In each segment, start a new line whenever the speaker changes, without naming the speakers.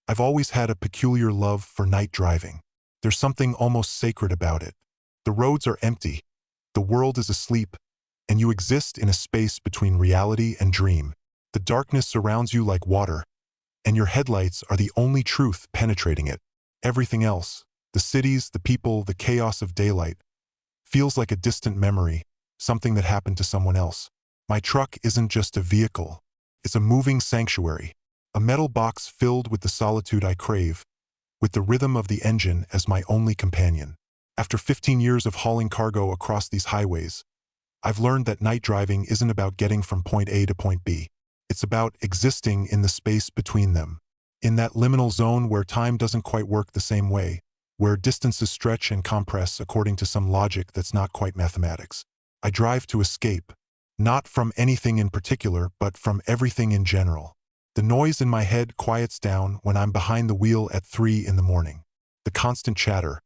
I've always had a peculiar love for night driving. There's something almost sacred about it. The roads are empty, the world is asleep, and you exist in a space between reality and dream. The darkness surrounds you like water, and your headlights are the only truth penetrating it. Everything else, the cities, the people, the chaos of daylight, feels like a distant memory, something that happened to someone else. My truck isn't just a vehicle. It's a moving sanctuary, a metal box filled with the solitude I crave, with the rhythm of the engine as my only companion. After 15 years of hauling cargo across these highways, I've learned that night driving isn't about getting from point A to point B. It's about existing in the space between them, in that liminal zone where time doesn't quite work the same way, where distances stretch and compress according to some logic that's not quite mathematics. I drive to escape, not from anything in particular, but from everything in general. The noise in my head quiets down when I'm behind the wheel at 3 in the morning. The constant chatter,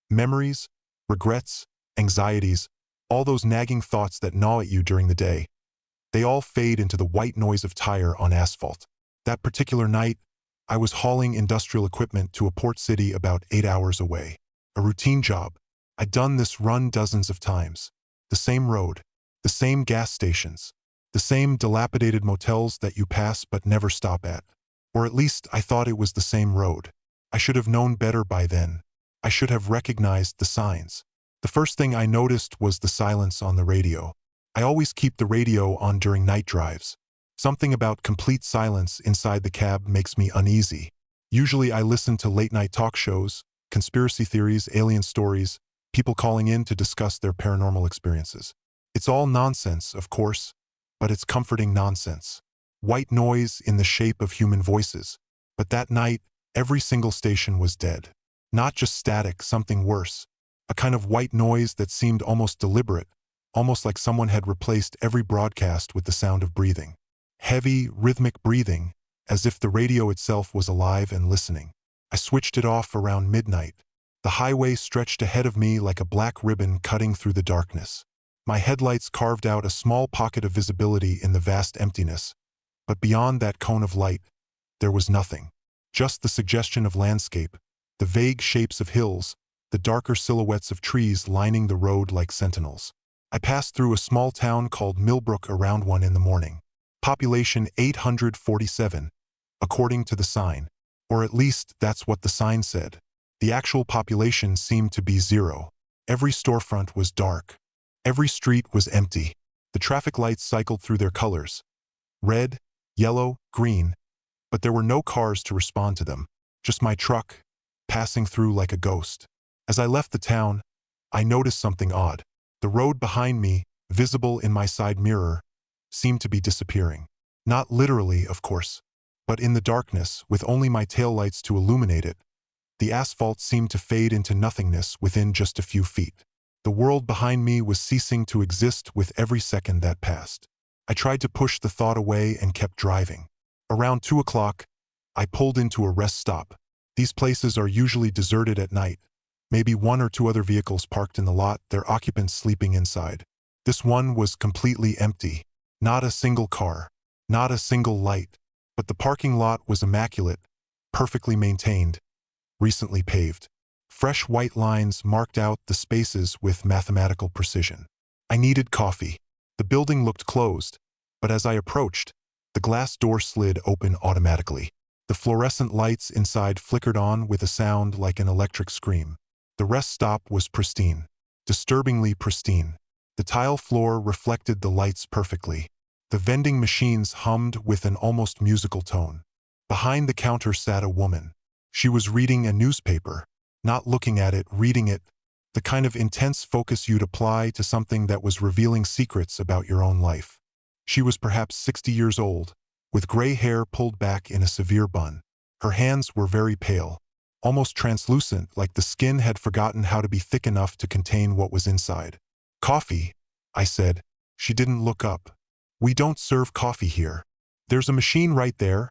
memories, regrets, anxieties, all those nagging thoughts that gnaw at you during the day, they all fade into the white noise of tire on asphalt. That particular night, I was hauling industrial equipment to a port city about 8 hours away. A routine job. I'd done this run dozens of times. The same road, the same gas stations, the same dilapidated motels that you pass but never stop at. Or at least I thought it was the same road. I should have known better by then. I should have recognized the signs. The first thing I noticed was the silence on the radio. I always keep the radio on during night drives. Something about complete silence inside the cab makes me uneasy. Usually I listen to late-night talk shows, conspiracy theories, alien stories, people calling in to discuss their paranormal experiences. It's all nonsense, of course, but it's comforting nonsense. White noise in the shape of human voices. But that night, every single station was dead. Not just static, something worse. A kind of white noise that seemed almost deliberate, almost like someone had replaced every broadcast with the sound of breathing. Heavy, rhythmic breathing, as if the radio itself was alive and listening. I switched it off around midnight. The highway stretched ahead of me like a black ribbon cutting through the darkness. My headlights carved out a small pocket of visibility in the vast emptiness, but beyond that cone of light, there was nothing. Just the suggestion of landscape, the vague shapes of hills, the darker silhouettes of trees lining the road like sentinels. I passed through a small town called Millbrook around 1 in the morning. Population 847, according to the sign. Or at least that's what the sign said. The actual population seemed to be 0. Every storefront was dark. Every street was empty. The traffic lights cycled through their colors. Red, yellow, green. But there were no cars to respond to them. Just my truck, passing through like a ghost. As I left the town, I noticed something odd. The road behind me, visible in my side mirror, seemed to be disappearing. Not literally, of course, but in the darkness, with only my taillights to illuminate it, the asphalt seemed to fade into nothingness within just a few feet. The world behind me was ceasing to exist with every second that passed. I tried to push the thought away and kept driving. Around 2 o'clock, I pulled into a rest stop. These places are usually deserted at night. Maybe 1 or 2 other vehicles parked in the lot, their occupants sleeping inside. This one was completely empty. Not a single car. Not a single light. But the parking lot was immaculate, perfectly maintained, recently paved. Fresh white lines marked out the spaces with mathematical precision. I needed coffee. The building looked closed, but as I approached, the glass door slid open automatically. The fluorescent lights inside flickered on with a sound like an electric scream. The rest stop was pristine, disturbingly pristine. The tile floor reflected the lights perfectly. The vending machines hummed with an almost musical tone. Behind the counter sat a woman. She was reading a newspaper. Not looking at it, reading it, the kind of intense focus you'd apply to something that was revealing secrets about your own life. She was perhaps 60 years old, with gray hair pulled back in a severe bun. Her hands were very pale, almost translucent, like the skin had forgotten how to be thick enough to contain what was inside. "Coffee," I said. She didn't look up. "We don't serve coffee here." "There's a machine right there."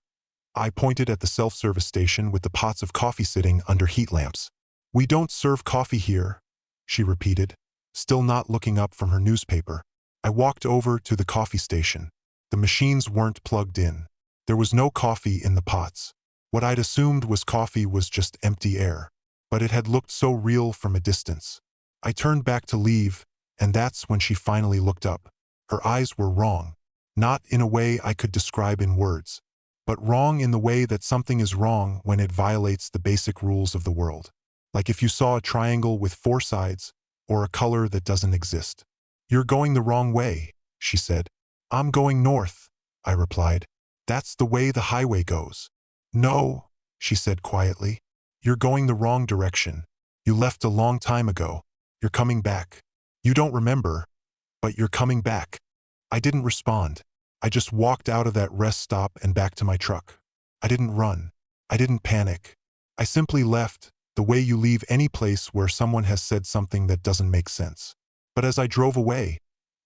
I pointed at the self-service station with the pots of coffee sitting under heat lamps. "We don't serve coffee here," she repeated, still not looking up from her newspaper. I walked over to the coffee station. The machines weren't plugged in. There was no coffee in the pots. What I'd assumed was coffee was just empty air, but it had looked so real from a distance. I turned back to leave, and that's when she finally looked up. Her eyes were wrong, not in a way I could describe in words, but wrong in the way that something is wrong when it violates the basic rules of the world. Like if you saw a triangle with four sides, or a color that doesn't exist. "You're going the wrong way," she said. "I'm going north," I replied. "That's the way the highway goes." "No," she said quietly. "You're going the wrong direction. You left a long time ago. You're coming back. You don't remember, but you're coming back." I didn't respond. I just walked out of that rest stop and back to my truck. I didn't run. I didn't panic. I simply left, the way you leave any place where someone has said something that doesn't make sense. But as I drove away,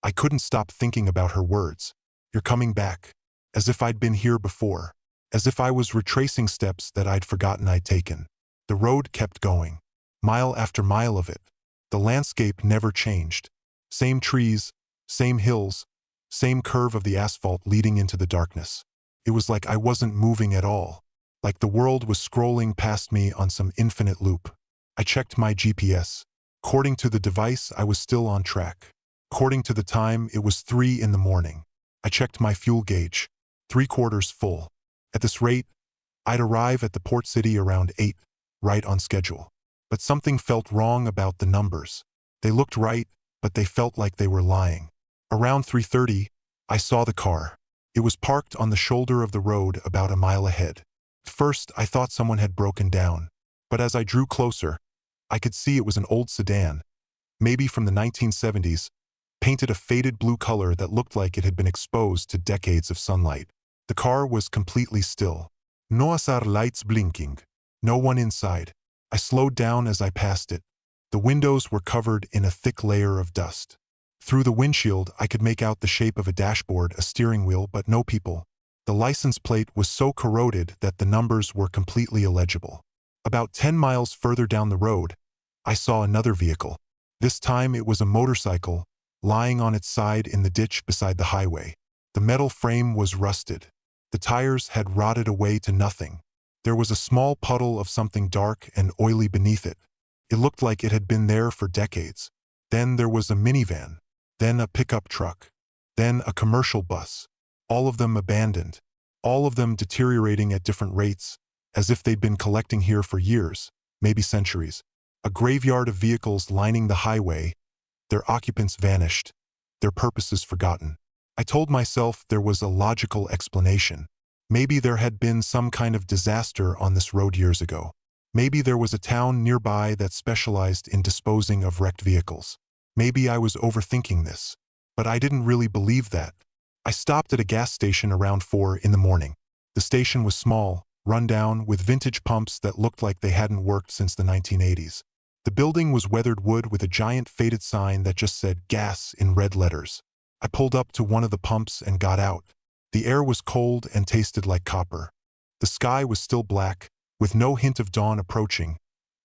I couldn't stop thinking about her words. "You're coming back." As if I'd been here before. As if I was retracing steps that I'd forgotten I'd taken. The road kept going. Mile after mile of it. The landscape never changed. Same trees, same hills, same curve of the asphalt leading into the darkness. It was like I wasn't moving at all. Like the world was scrolling past me on some infinite loop. I checked my GPS. According to the device, I was still on track. According to the time, it was 3 in the morning. I checked my fuel gauge. 3/4 full. At this rate, I'd arrive at the port city around 8, right on schedule. But something felt wrong about the numbers. They looked right, but they felt like they were lying. Around 3:30, I saw the car. It was parked on the shoulder of the road about a mile ahead. At first, I thought someone had broken down. But as I drew closer, I could see it was an old sedan, maybe from the 1970s, painted a faded blue color that looked like it had been exposed to decades of sunlight. The car was completely still. No asar lights blinking. No one inside. I slowed down as I passed it. The windows were covered in a thick layer of dust. Through the windshield, I could make out the shape of a dashboard, a steering wheel, but no people. The license plate was so corroded that the numbers were completely illegible. About 10 miles further down the road, I saw another vehicle. This time it was a motorcycle, lying on its side in the ditch beside the highway. The metal frame was rusted. The tires had rotted away to nothing. There was a small puddle of something dark and oily beneath it. It looked like it had been there for decades. Then there was a minivan. Then a pickup truck. Then a commercial bus. All of them abandoned. All of them deteriorating at different rates, as if they'd been collecting here for years, maybe centuries. A graveyard of vehicles lining the highway, their occupants vanished, their purposes forgotten. I told myself there was a logical explanation. Maybe there had been some kind of disaster on this road years ago. Maybe there was a town nearby that specialized in disposing of wrecked vehicles. Maybe I was overthinking this, but I didn't really believe that. I stopped at a gas station around 4 in the morning. The station was small, run down, with vintage pumps that looked like they hadn't worked since the 1980s. The building was weathered wood with a giant faded sign that just said gas in red letters. I pulled up to one of the pumps and got out. The air was cold and tasted like copper. The sky was still black, with no hint of dawn approaching,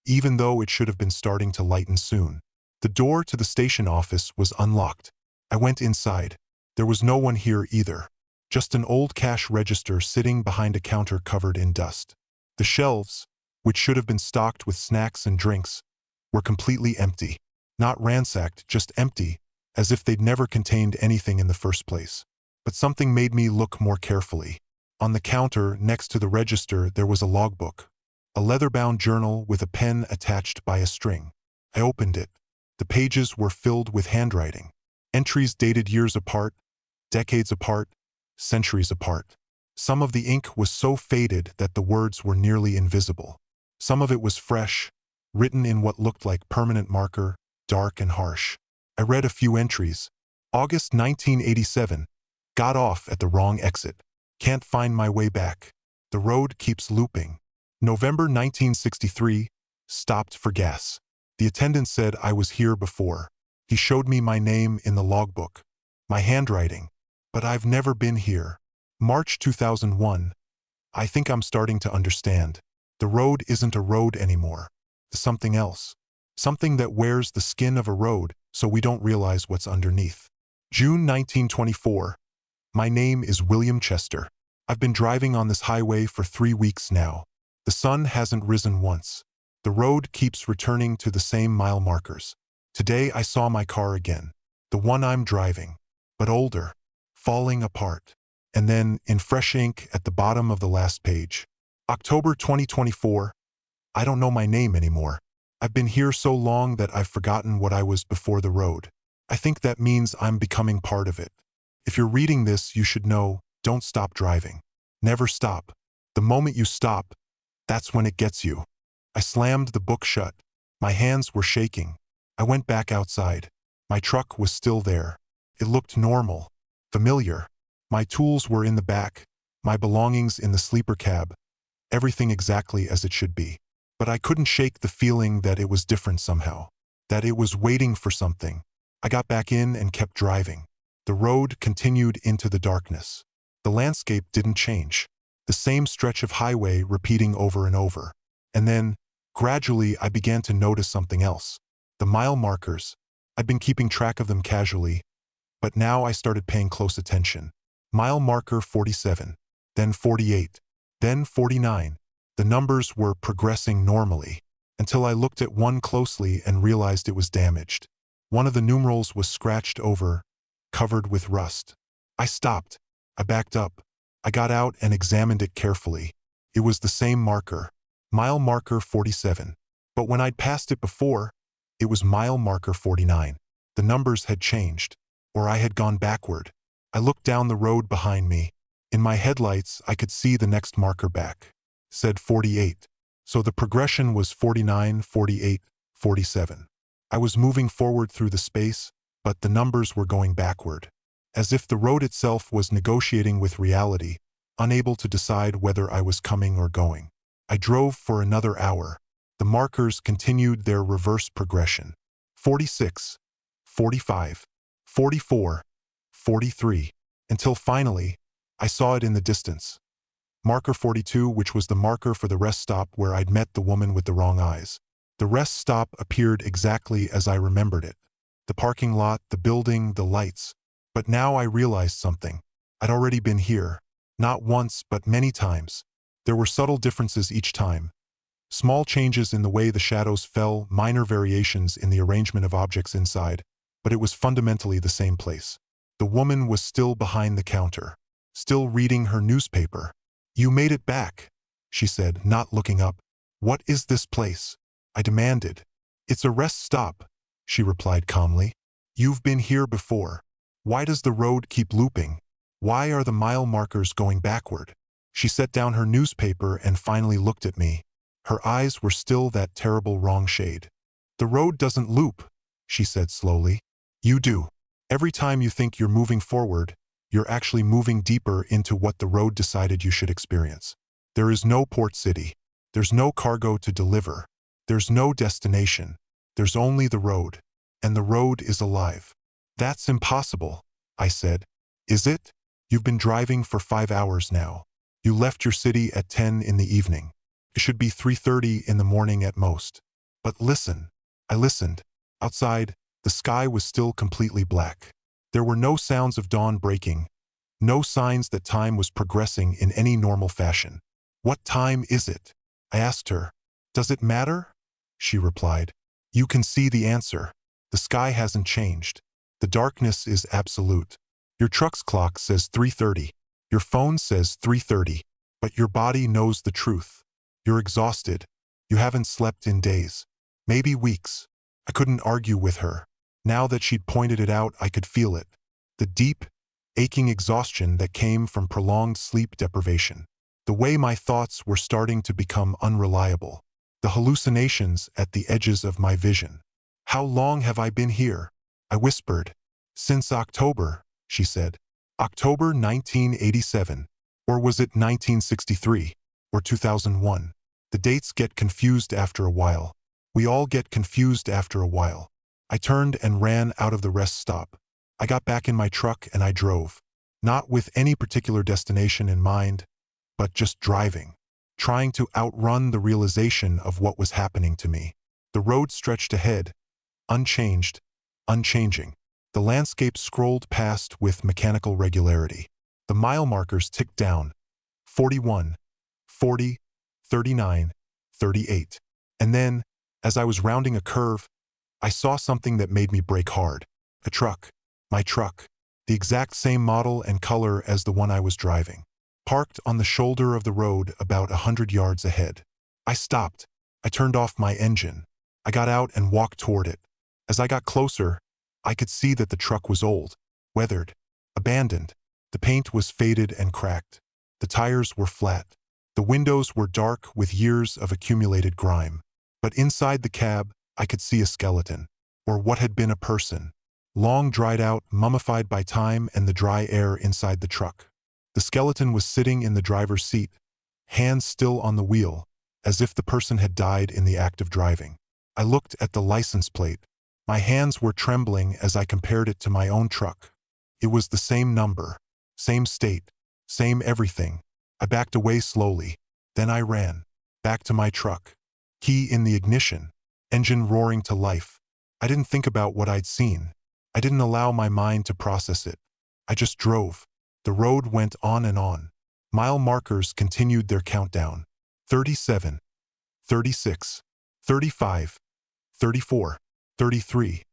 even though it should have been starting to lighten soon. The door to the station office was unlocked. I went inside. There was no one here either. Just an old cash register sitting behind a counter covered in dust. The shelves, which should have been stocked with snacks and drinks, were completely empty. Not ransacked, just empty, as if they'd never contained anything in the first place. But something made me look more carefully. On the counter, next to the register, there was a logbook. A leather-bound journal with a pen attached by a string. I opened it. The pages were filled with handwriting. Entries dated years apart, decades apart, centuries apart. Some of the ink was so faded that the words were nearly invisible. Some of it was fresh, written in what looked like permanent marker, dark and harsh. I read a few entries. August 1987. Got off at the wrong exit. Can't find my way back. The road keeps looping. November 1963. Stopped for gas. The attendant said I was here before. He showed me my name in the logbook. My handwriting. But I've never been here. March 2001. I think I'm starting to understand. The road isn't a road anymore. It's something else. Something that wears the skin of a road so we don't realize what's underneath. June 1924. My name is William Chester. I've been driving on this highway for 3 weeks now. The sun hasn't risen once. The road keeps returning to the same mile markers. Today I saw my car again. The one I'm driving. But older. Falling apart. And then, in fresh ink at the bottom of the last page. October 2024. I don't know my name anymore. I've been here so long that I've forgotten what I was before the road. I think that means I'm becoming part of it. If you're reading this, you should know, don't stop driving. Never stop. The moment you stop, that's when it gets you. I slammed the book shut. My hands were shaking. I went back outside. My truck was still there. It looked normal, familiar. My tools were in the back, my belongings in the sleeper cab, everything exactly as it should be. But I couldn't shake the feeling that it was different somehow, that it was waiting for something. I got back in and kept driving. The road continued into the darkness. The landscape didn't change. The same stretch of highway repeating over and over. And then, gradually, I began to notice something else. The mile markers. I'd been keeping track of them casually, but now I started paying close attention. Mile marker 47, then 48, then 49. The numbers were progressing normally, until I looked at one closely and realized it was damaged. One of the numerals was scratched over, covered with rust. I stopped. I backed up. I got out and examined it carefully. It was the same marker, mile marker 47. But when I'd passed it before, it was mile marker 49. The numbers had changed, or I had gone backward. I looked down the road behind me. In my headlights, I could see the next marker back. Said 48. So the progression was 49, 48, 47. I was moving forward through the space, but the numbers were going backward. As if the road itself was negotiating with reality, unable to decide whether I was coming or going. I drove for another hour. The markers continued their reverse progression. 46, 45, 44, 43, until finally, I saw it in the distance. Marker 42, which was the marker for the rest stop where I'd met the woman with the wrong eyes. The rest stop appeared exactly as I remembered it. The parking lot, the building, the lights. But now I realized something. I'd already been here. Not once, but many times. There were subtle differences each time. Small changes in the way the shadows fell, minor variations in the arrangement of objects inside, but it was fundamentally the same place. The woman was still behind the counter, still reading her newspaper. "You made it back," she said, not looking up. "What is this place?" I demanded. "It's a rest stop," she replied calmly. "You've been here before. Why does the road keep looping? Why are the mile markers going backward?" She set down her newspaper and finally looked at me. Her eyes were still that terrible wrong shade. "The road doesn't loop," she said slowly. "You do. Every time you think you're moving forward, you're actually moving deeper into what the road decided you should experience. There is no port city. There's no cargo to deliver. There's no destination. There's only the road. And the road is alive." "That's impossible," I said. "Is it? You've been driving for 5 hours now. You left your city at 10 in the evening. It should be 3:30 in the morning at most." "But listen." I listened. Outside, the sky was still completely black. There were no sounds of dawn breaking, no signs that time was progressing in any normal fashion. "What time is it?" I asked her. "Does it matter?" she replied. "You can see the answer. The sky hasn't changed. The darkness is absolute. Your truck's clock says 3:30. Your phone says 3:30. But your body knows the truth. You're exhausted. You haven't slept in days. Maybe weeks." I couldn't argue with her. Now that she'd pointed it out, I could feel it. The deep, aching exhaustion that came from prolonged sleep deprivation. The way my thoughts were starting to become unreliable. The hallucinations at the edges of my vision. "How long have I been here?" I whispered. "Since October," she said. "October 1987. Or was it 1963? Or 2001? The dates get confused after a while. We all get confused after a while." I turned and ran out of the rest stop. I got back in my truck and I drove. Not with any particular destination in mind, but just driving. Trying to outrun the realization of what was happening to me. The road stretched ahead, unchanged, unchanging. The landscape scrolled past with mechanical regularity. The mile markers ticked down. 41, 40, 39, 38. And then, as I was rounding a curve, I saw something that made me brake hard. A truck. My truck. The exact same model and color as the one I was driving. Parked on the shoulder of the road about 100 yards ahead. I stopped. I turned off my engine. I got out and walked toward it. As I got closer, I could see that the truck was old, weathered, abandoned. The paint was faded and cracked. The tires were flat. The windows were dark with years of accumulated grime. But inside the cab, I could see a skeleton, or what had been a person. Long dried out, mummified by time and the dry air inside the truck. The skeleton was sitting in the driver's seat, hands still on the wheel, as if the person had died in the act of driving. I looked at the license plate. My hands were trembling as I compared it to my own truck. It was the same number, same state, same everything. I backed away slowly. Then I ran. Back to my truck. Key in the ignition. Engine roaring to life. I didn't think about what I'd seen. I didn't allow my mind to process it. I just drove. The road went on and on. Mile markers continued their countdown. 37, 36, 35, 34, 33.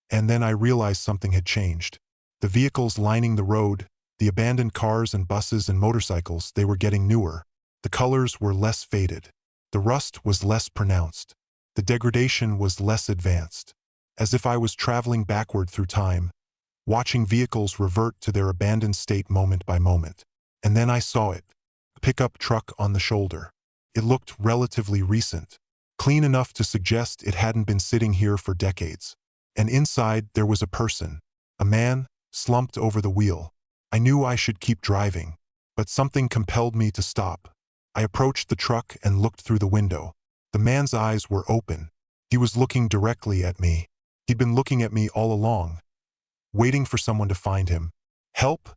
And then I realized something had changed. The vehicles lining the road, the abandoned cars and buses and motorcycles, they were getting newer. The colors were less faded. The rust was less pronounced. The degradation was less advanced. As if I was traveling backward through time, watching vehicles revert to their abandoned state moment by moment. And then I saw it. A pickup truck on the shoulder. It looked relatively recent, clean enough to suggest it hadn't been sitting here for decades. And inside there was a person, a man, slumped over the wheel. I knew I should keep driving, but something compelled me to stop. I approached the truck and looked through the window. The man's eyes were open. He was looking directly at me. He'd been looking at me all along, waiting for someone to find him. Help?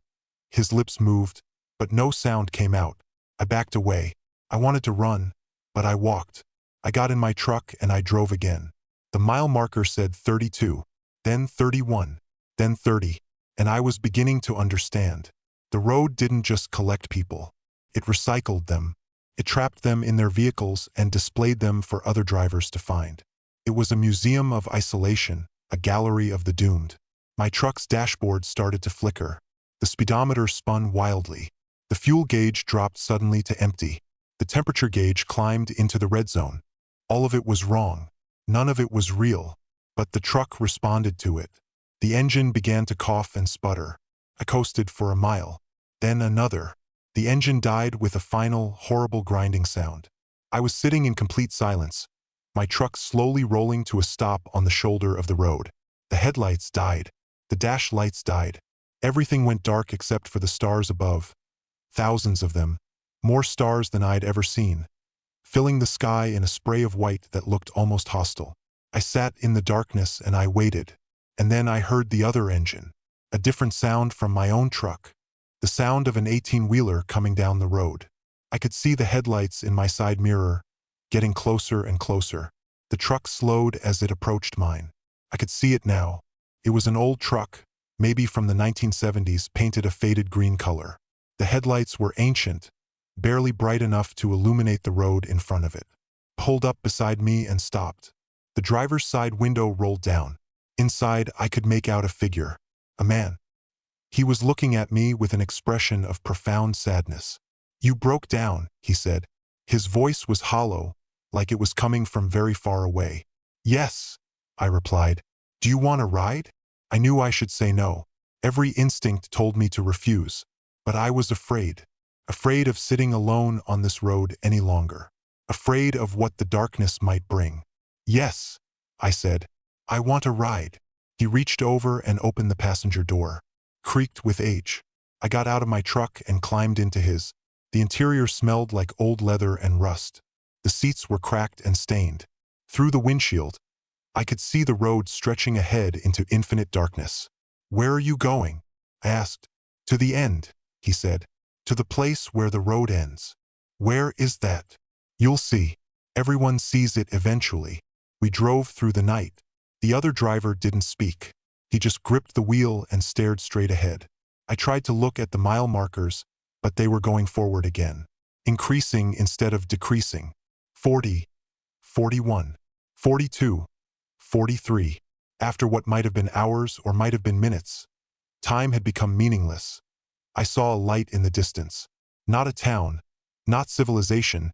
His lips moved, but no sound came out. I backed away. I wanted to run, but I walked. I got in my truck and I drove again. The mile marker said 32, then 31, then 30, and I was beginning to understand. The road didn't just collect people. It recycled them. It trapped them in their vehicles and displayed them for other drivers to find. It was a museum of isolation, a gallery of the doomed. My truck's dashboard started to flicker. The speedometer spun wildly. The fuel gauge dropped suddenly to empty. The temperature gauge climbed into the red zone. All of it was wrong. None of it was real. But the truck responded to it. The engine began to cough and sputter. I coasted for a mile. Then another. The engine died with a final, horrible grinding sound. I was sitting in complete silence, my truck slowly rolling to a stop on the shoulder of the road. The headlights died. The dash lights died. Everything went dark except for the stars above. Thousands of them. More stars than I'd ever seen, filling the sky in a spray of white that looked almost hostile. I sat in the darkness and I waited. And then I heard the other engine. A different sound from my own truck. The sound of an 18-wheeler coming down the road. I could see the headlights in my side mirror, getting closer and closer. The truck slowed as it approached mine. I could see it now. It was an old truck, maybe from the 1970s, painted a faded green color. The headlights were ancient, barely bright enough to illuminate the road in front of it. Pulled up beside me and stopped. The driver's side window rolled down. Inside, I could make out a figure. A man. He was looking at me with an expression of profound sadness. "You broke down," he said. His voice was hollow, like it was coming from very far away. "Yes," I replied. "Do you want a ride?" I knew I should say no. Every instinct told me to refuse. But I was afraid. Afraid of sitting alone on this road any longer. Afraid of what the darkness might bring. "Yes," I said. "I want a ride." He reached over and opened the passenger door. Creaked with age. I got out of my truck and climbed into his. The interior smelled like old leather and rust. The seats were cracked and stained. Through the windshield, I could see the road stretching ahead into infinite darkness. "Where are you going?" I asked. "To the end," he said. "To the place where the road ends." "Where is that?" "You'll see. Everyone sees it eventually." We drove through the night. The other driver didn't speak. He just gripped the wheel and stared straight ahead. I tried to look at the mile markers, but they were going forward again. increasing instead of decreasing. 40, 41, 42, 43. After what might have been hours or might have been minutes, time had become meaningless. I saw a light in the distance. Not a town, not civilization,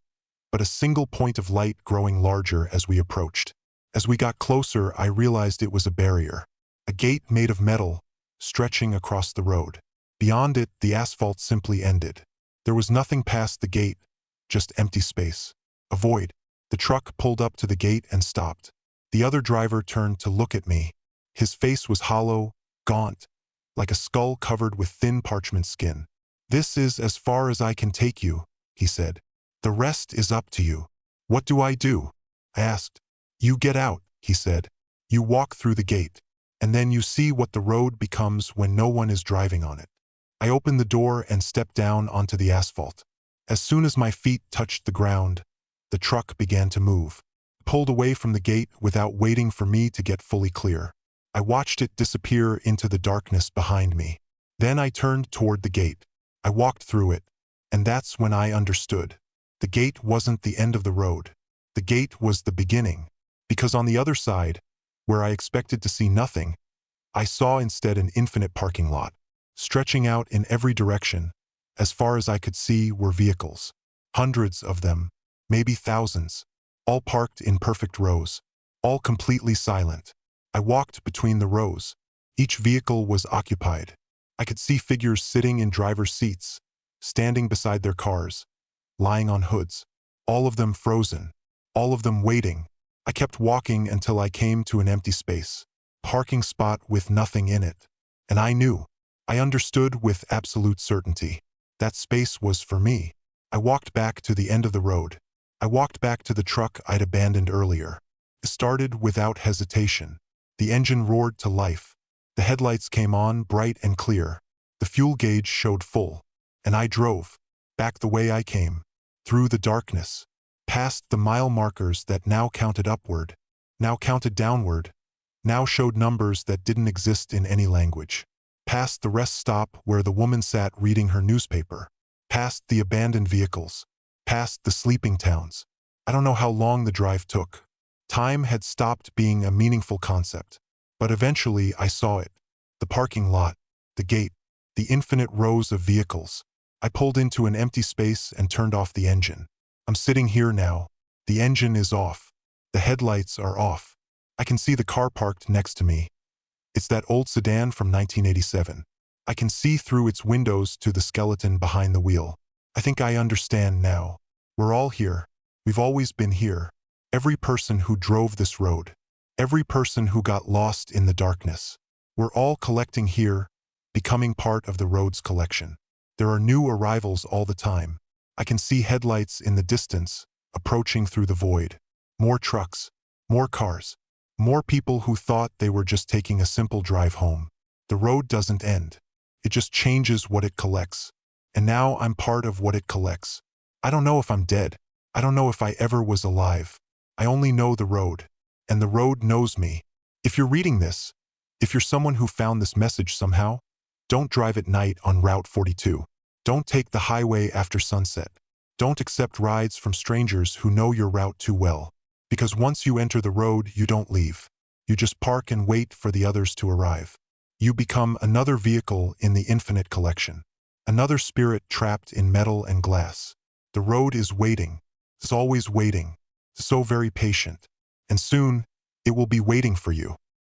but a single point of light growing larger as we approached. As we got closer, I realized it was a barrier. A gate made of metal, stretching across the road. Beyond it, the asphalt simply ended. There was nothing past the gate, just empty space. A void. The truck pulled up to the gate and stopped. The other driver turned to look at me. His face was hollow, gaunt, like a skull covered with thin parchment skin. "This is as far as I can take you," he said. "The rest is up to you." "What do I do?" I asked. "You get out," he said. "You walk through the gate, and then you see what the road becomes when no one is driving on it." I opened the door and stepped down onto the asphalt. As soon as my feet touched the ground, the truck began to move. It pulled away from the gate without waiting for me to get fully clear. I watched it disappear into the darkness behind me. Then I turned toward the gate. I walked through it, and that's when I understood. The gate wasn't the end of the road. The gate was the beginning, because on the other side, where I expected to see nothing, I saw instead an infinite parking lot. Stretching out in every direction, as far as I could see, were vehicles. Hundreds of them, maybe thousands, all parked in perfect rows, all completely silent. I walked between the rows. Each vehicle was occupied. I could see figures sitting in driver's seats, standing beside their cars, lying on hoods, all of them frozen, all of them waiting. I kept walking until I came to an empty space, parking spot with nothing in it. And I understood with absolute certainty. That space was for me. I walked back to the end of the road. I walked back to the truck I'd abandoned earlier. It started without hesitation. The engine roared to life. The headlights came on bright and clear. The fuel gauge showed full. And I drove, back the way I came, through the darkness, past the mile markers that now counted upward, now counted downward, now showed numbers that didn't exist in any language. Past the rest stop where the woman sat reading her newspaper, past the abandoned vehicles, past the sleeping towns. I don't know how long the drive took. Time had stopped being a meaningful concept. But eventually I saw it. The parking lot, the gate, the infinite rows of vehicles. I pulled into an empty space and turned off the engine. I'm sitting here now. The engine is off. The headlights are off. I can see the car parked next to me. It's that old sedan from 1987. I can see through its windows to the skeleton behind the wheel. I think I understand now. We're all here. We've always been here. Every person who drove this road. Every person who got lost in the darkness. We're all collecting here, becoming part of the road's collection. There are new arrivals all the time. I can see headlights in the distance, approaching through the void. More trucks, more cars, more people who thought they were just taking a simple drive home. The road doesn't end. It just changes what it collects. And now I'm part of what it collects. I don't know if I'm dead. I don't know if I ever was alive. I only know the road. And the road knows me. If you're reading this, if you're someone who found this message somehow, don't drive at night on Route 42. Don't take the highway after sunset. Don't accept rides from strangers who know your route too well. Because once you enter the road, you don't leave. You just park and wait for the others to arrive. You become another vehicle in the infinite collection. Another spirit trapped in metal and glass. The road is waiting. It's always waiting. So very patient. And soon, it will be waiting for you.